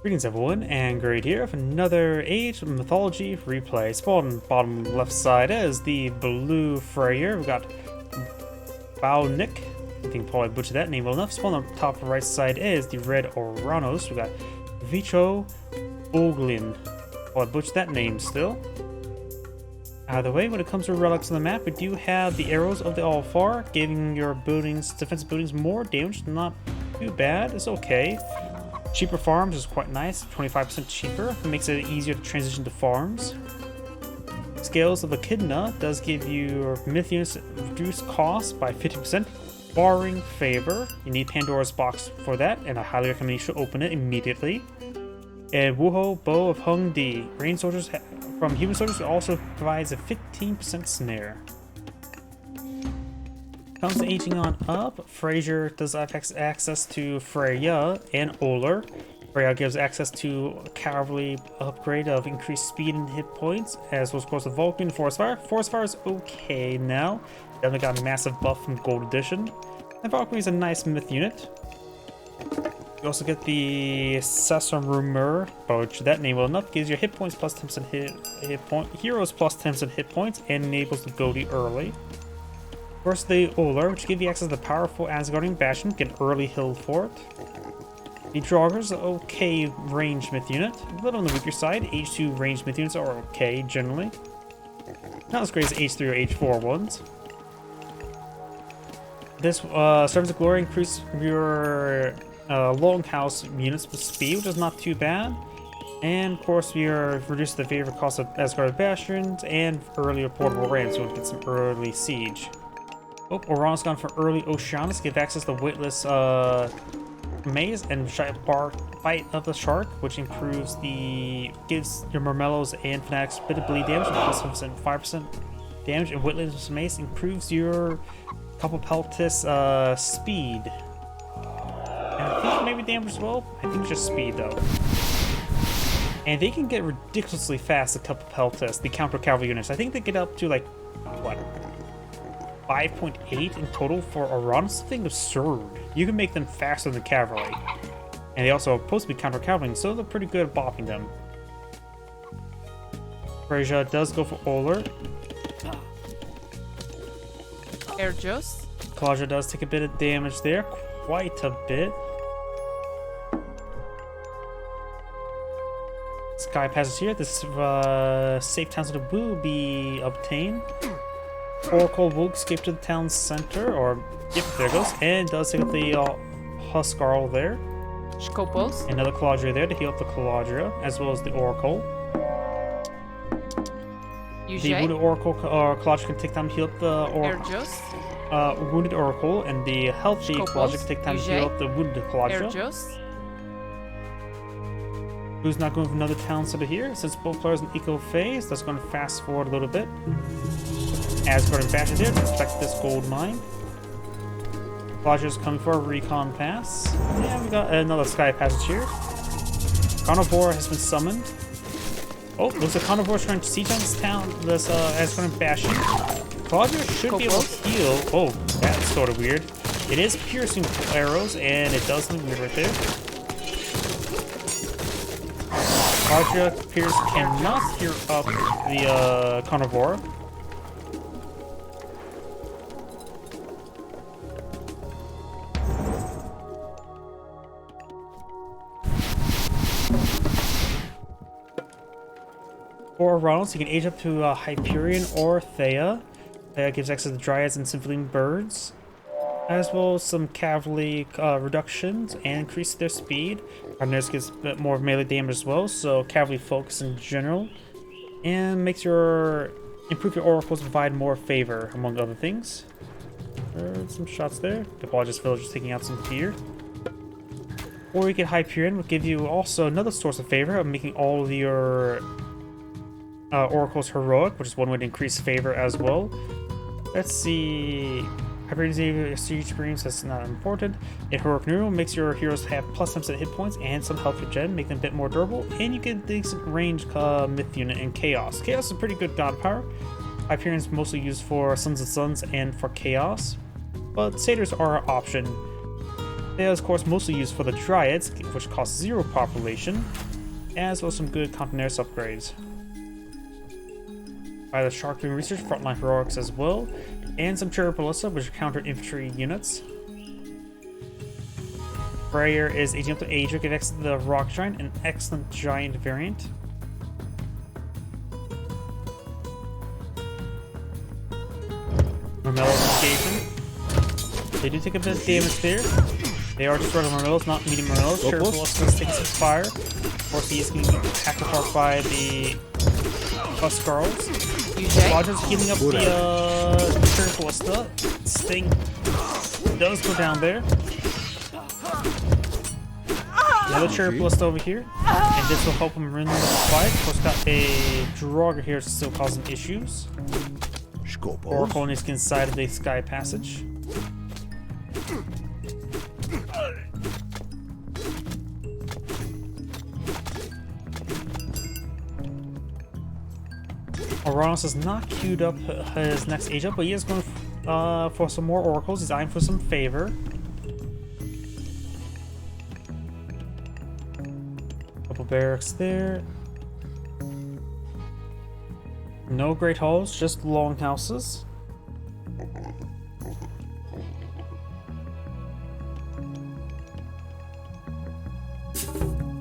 Greetings everyone, and Great here with another Age Mythology Replay. Spawn bottom left side is the blue Freyr. We've got baunic, I think probably butchered that name well enough. Spawn on top right side is the red Oranos. We've got vicho.olguin. Probably butchered that name still. Out of the way, when it comes to relics on the map, we do have the arrows of the Alfar, giving your buildings, defensive buildings, more damage. Not too bad, it's okay. Cheaper farms is quite nice, 25% cheaper. It makes it easier to transition to farms. Scales of Echidna does give you myth units reduced cost by 50%, barring favor. You need Pandora's box for that, and I highly recommend you should open it immediately. And Wuho Bow of Hung Di. Rain soldiers from human soldiers also provides a 15% snare. Comes aging on up, Freyr does have access to Freyr and Oler. Freyr gives access to cavalry upgrade of increased speed and hit points, as well as, of course, the Vulcan Forest Fire. Forest Fire is okay now. Definitely got a massive buff from Gold Edition. And Valkyrie is a nice myth unit. You also get the Summery, which that name well enough gives you hit points plus 10% hit point, heroes plus 10% hit points, and enables the goatee early. First, the Oler, which give you access to the powerful Asgardian Bastion, get early heal for it. The Draugrs, okay range myth unit, a little on the weaker side. H2 range myth units are okay generally. Not as great as H3 or H4 ones. This Servants of Glory increase your longhouse units with speed, which is not too bad. And of course, we are reduced the favorite cost of Asgard Bastions and earlier portable ramps, so we get some early siege. Oh, Oranos gone for early Oceanus, give access to weightless maze and bite of the shark, which improves gives your Mermellos and Fanatics a bit of bleed damage, plus 5% damage, and weightless mace improves your couple peltis speed. And I think maybe damage as well. I think it's just speed though. And they can get ridiculously fast, a couple peltis, the counter cavalry units. I think they get up to like what? 5.8 in total for Oranos, something absurd. You can make them faster than the cavalry. And they also are supposed to be counter-cavalrying, so they're pretty good at bopping them. Freyr does go for Oler. Air Just. Claudia does take a bit of damage there, quite a bit. Sky passes here. This safe towns will be obtained. Oracle will escape to the town center, or yep, there it goes, and does take up the Huskarl there. Skopos. Another Caladria there to heal up the Caladria, as well as the Oracle. The wounded Oracle Caladria can take time to heal up the wounded Oracle, and the healthy Caladria can take time to heal up the wounded Caladria. Who's not going for another town center here? Since both players in eco phase, that's going to fast forward a little bit. Asgard and Bastion there to protect this gold mine. Roger's coming for a recon pass. Yeah, we got another sky passage here. Carnivore has been summoned. Oh, looks like Carnivore's trying to siege on this town, this Asgard and Bastion. Roger should be able to heal. Oh, that's sort of weird. It is piercing arrows, and it does look weird right there. Roger Pierce cannot heal up the Carnivore. For Oranos, you can age up to Hyperion or Thea. Thea gives access to Dryads and Sympholine Birds, as well as some cavalry reductions and increase their speed. Arners gets a bit more melee damage as well, so cavalry focus in general, and makes improve your oracles to provide more favor, among other things. Some shots there. The Apologist villagers taking out some fear. Or you get Hyperion, will give you also another source of favor of making all of your Oracle's heroic, which is one way to increase favor as well. Let's see. Hyperion's siege experience, that's not important. And heroic neural makes your heroes have plus 10% hit points and some health regen, make them a bit more durable. And you get a decent range myth unit in Chaos. Chaos is a pretty good god power. Hyperion's mostly used for Sons of Suns and for Chaos, but Satyrs are an option. They are, of course, mostly used for the Dryads, which cost 0 population, as well as some good Continuous upgrades. By the Shark Beam Research, Frontline Heroics as well, and some Cherry Ballista, which counter infantry units. Freyr is aging up to Asia, give X to the Rock Giant, an excellent giant variant. Marmello's engagement. They do take a bit of damage there. They are just regular Marmellos, not medium Marmellos. Cherry Ballista is taking some fire. Of course, he is getting hacked apart by the Huskarls. Roger's healing up the Cherry Ballista. Sting does go down there. Another Cherry Ballista over here, and this will help him win the fight. Of course, got a Draugr here still causing issues. Oracle needs to get inside of the Sky Passage. Oranos is not queued up his next age up, but he is going for some more oracles. He's eyeing for some favor. Couple barracks there. No great halls, just longhouses.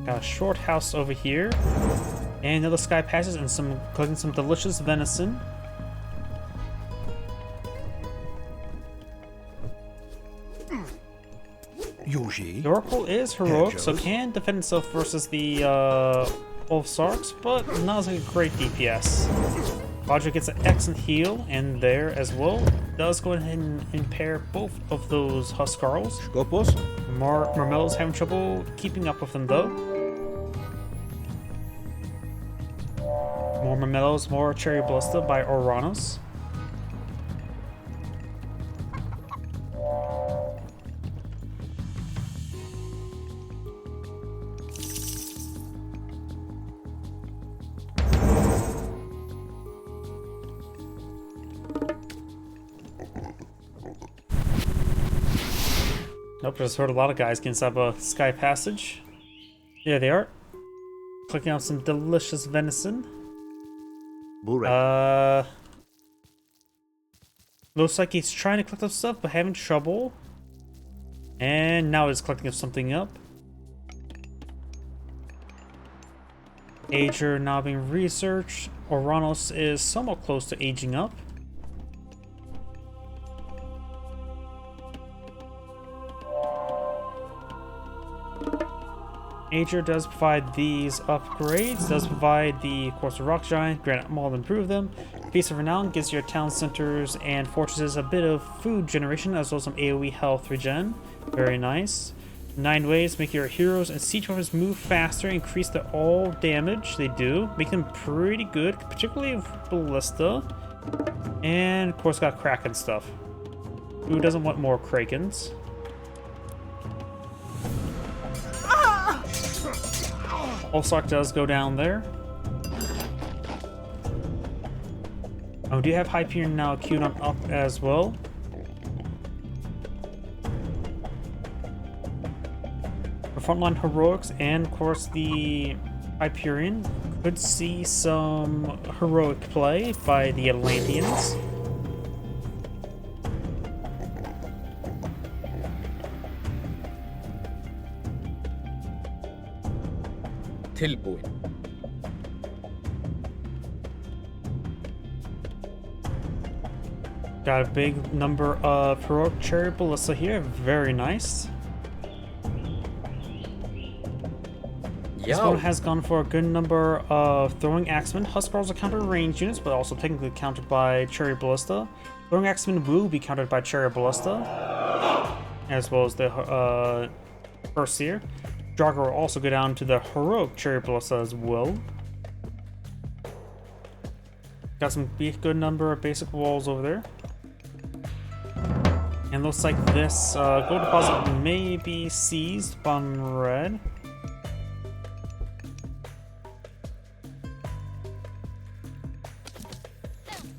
Got a short house over here. And another Sky Passage and collecting some delicious venison. The Oracle is heroic, so can defend itself versus the Wolfsarks, but not as a great DPS. Roger gets an excellent heal, and there as well. Does go ahead and impair both of those Huskarls. Marmello's having trouble keeping up with them though. More Marmellos, more Cherry Ballista by Oranos. Nope, just heard a lot of guys get inside a Sky Passage. There they are. Clicking out some delicious venison. Looks like he's trying to collect up stuff, but having trouble. And now he's collecting something up. Ager now being researched. Oranos is somewhat close to aging up. Ager does provide these upgrades, does provide of course, the Rock Giant, Granite Maul, improve them. Feast of Renown gives your town centers and fortresses a bit of food generation, as well as some AoE health regen. Very nice. 9 ways make your heroes and siege weapons move faster, increase their all damage. They do, make them pretty good, particularly with Ballista. And of course, got Kraken stuff. Who doesn't want more Krakens? Ulsark does go down there. Oh, do you have Hyperion now queued on up as well? The frontline heroics and of course the Hyperion could see some heroic play by the Atlanteans. Got a big number of heroic Cherry Ballista here, very nice. This one has gone for a good number of Throwing Axemen. Huskarls are counter range units, but also technically countered by Cherry Ballista. Throwing Axemen will be countered by Cherry Ballista, as well as the Perseer. Draugr will also go down to the heroic Cherry Ballista as well. Got some good number of basic walls over there. And looks like this gold deposit may be seized on red.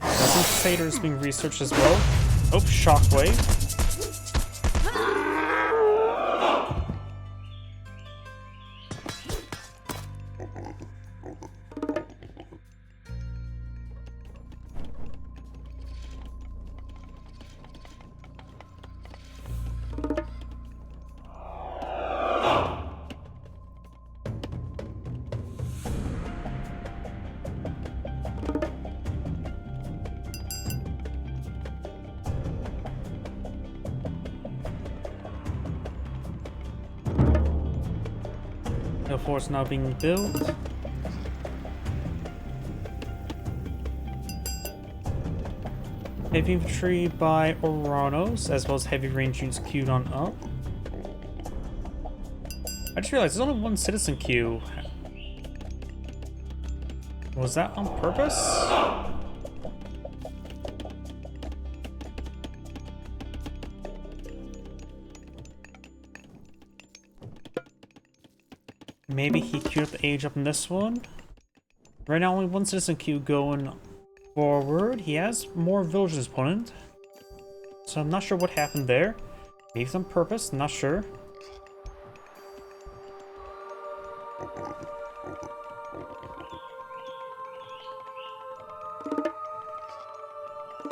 Got some satyrs being researched as well. Oh, shockwave. forts now being built. Heavy infantry by Oranos, as well as heavy range units queued on up. I just realized there's only one citizen queue. Was that on purpose? Maybe he queued up the age up in this one. Right now, only one citizen queue going forward. He has more village than his opponent, so I'm not sure what happened there. Maybe it's on purpose, not sure.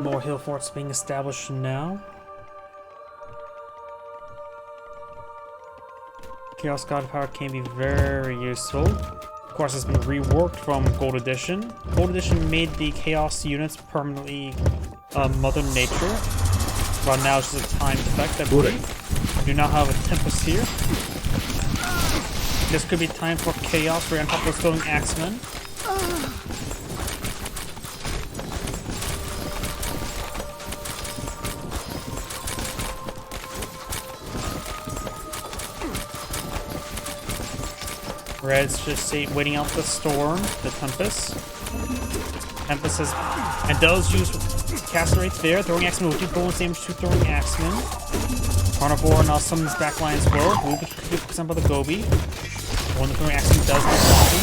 More hill forts being established now. Chaos God Power can be very useful. Of course, it's been reworked from Gold Edition. Gold Edition made the Chaos units permanently Mother Nature, but now it's just a timed effect, I believe. We do now have a Tempest here. This could be time for Chaos. We're on top of those going Axemen. Red's just waiting out the storm, the Tempest. Tempest has, and does use caster rates there. Throwing Axemen will do bonus damage to throwing Axemen. Carnivore now summons backline as well. Will be focused on by the Gobi. When the throwing Axemen does happen.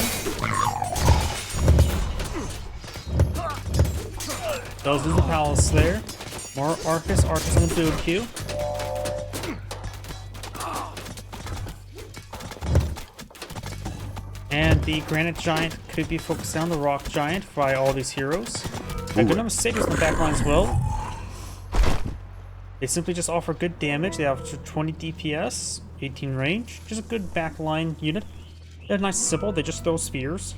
Does lose the Palace there. More Arcus on the build queue. And the Granite Giant could be focused on the Rock Giant by all these heroes. A good number of Satyrs in the backline as well. They simply just offer good damage. They have 20 DPS, 18 range. Just a good backline unit. They're nice and simple. They just throw spears.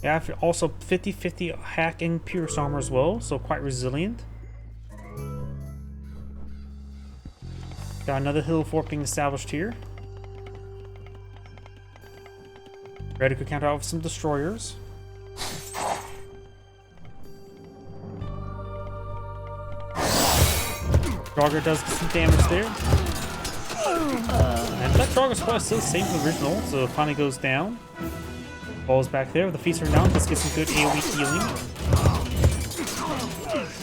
They have also 50-50 hack and pierce armor as well, so quite resilient. Got another hill fort being established here. Ready to counter out with some destroyers. Draugr does some damage there. And that Draugr squad is still the same as the original, so it finally goes down. Falls back there. The feasts are down. This gets some good AoE healing.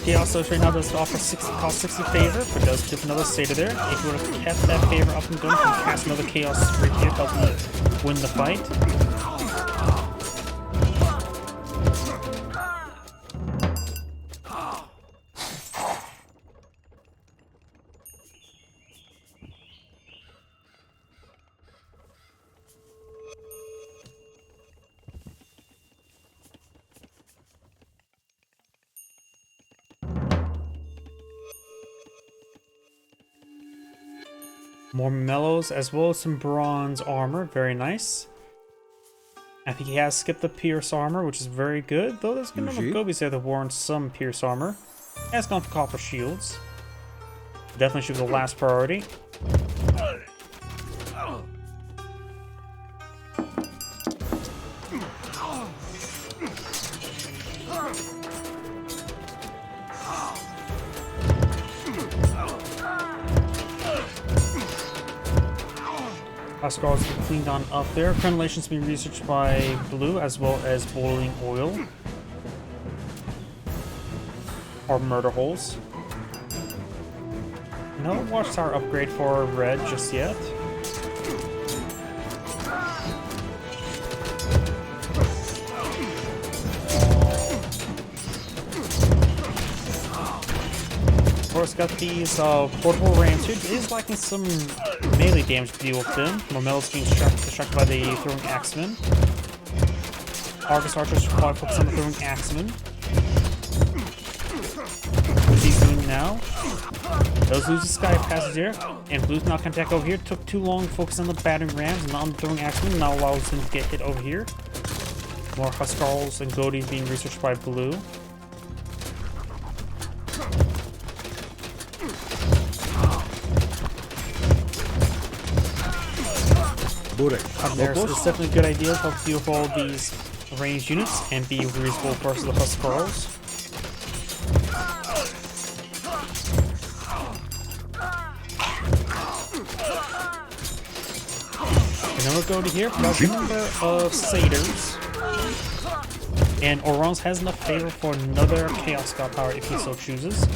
He also right now does offer cost 60 favor, but does give another Satyr there. If you would have kept that favor up and going, you can cast another Chaos right here to help him win the fight. More mellows as well as some bronze armor. Very nice. I think he has skipped the pierce armor, which is very good. Though there's a good number of Gobis there that warrant some pierce armor. He has gone for copper shields. Definitely should be the last priority. Skulls get cleaned on up there. Crenellation's being researched by Blue as well as boiling oil. Or murder holes. No watchtower upgrade for Red just yet. Of course, got these portable rams here. It is lacking some melee damage to deal with them. Mormello's being distracted by the throwing axemen. Argus Archers should probably focus on the throwing axemen. What's he doing now? Those lose the Sky Passage here, and Blue's not going to attack over here. Took too long to focus on the battering rams and not on the throwing axemen. Now allows him to get hit over here. More Huskarls and Goaties being researched by Blue. There's is definitely a good idea to help deal with all these ranged units and be a reasonable versus the Huskarls. And then we'll go to here, got a number of satyrs. And Oranos has enough favor for another Chaos God power if he so chooses.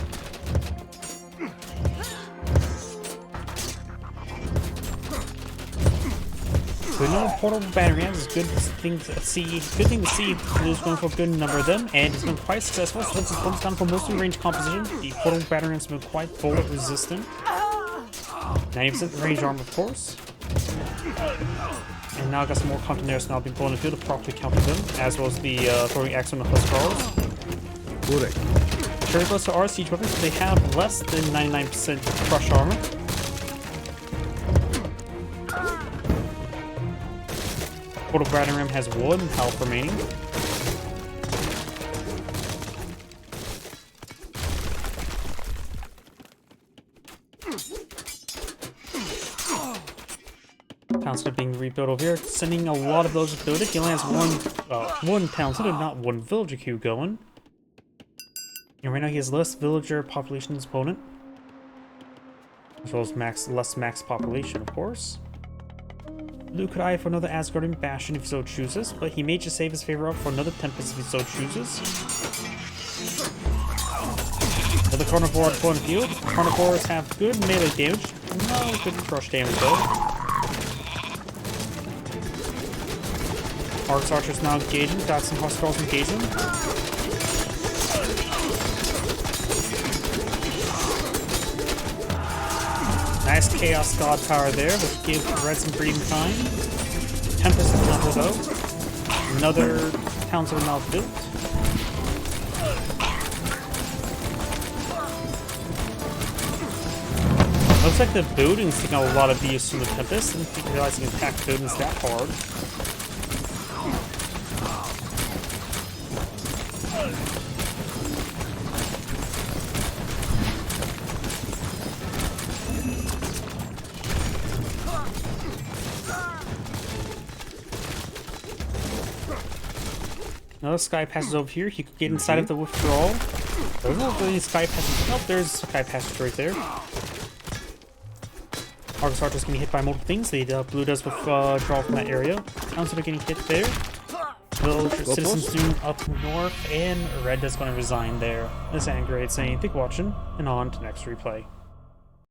So another portal battery is a good thing to see. Good thing to see. Blue's going for a good number of them, and it's been quite successful. So it's comes down for mostly range composition. The portal battery has been quite bullet resistant. 90% range armor, of course. And now I got some more containers now. I've been going to field to properly counter them, as well as the throwing axe on the Huskarls. Cherry Buster are siege weapons, but they have less than 99% crush armor. Portal Battering Ram has 1 health remaining. Townsend being rebuilt over here, sending a lot of those to build it. He only has one Townsend and not 1 villager queue going. And right now he has less villager population than his opponent. As well as less max population, of course. Blue could eye for another Asgardian Bastion if he so chooses, but he may just save his favor up for another Tempest if he so chooses. Another Carnivore at point of view. Carnivores have good melee damage, no good crush damage though. Arcs Archer's now engaging, got some Huskarls engaging. Nice Chaos God power there, which gives Red some breathing time. Tempest is not though. Another towns are now built. Looks like the building's taking a lot of abuse from the Tempest. I didn't realize you can attack buildings that hard. Another Sky Passage over here. He could get inside of the withdrawal. There's not really Sky Passage. Nope, there's Sky Passage right there. Argus Archer's getting hit by multiple things. The blue does withdraw from that area. Townsend are getting hit there. Village citizens doing up north, and Red is going to resign there. This is Angry saying, thank you for watching, and on to next replay.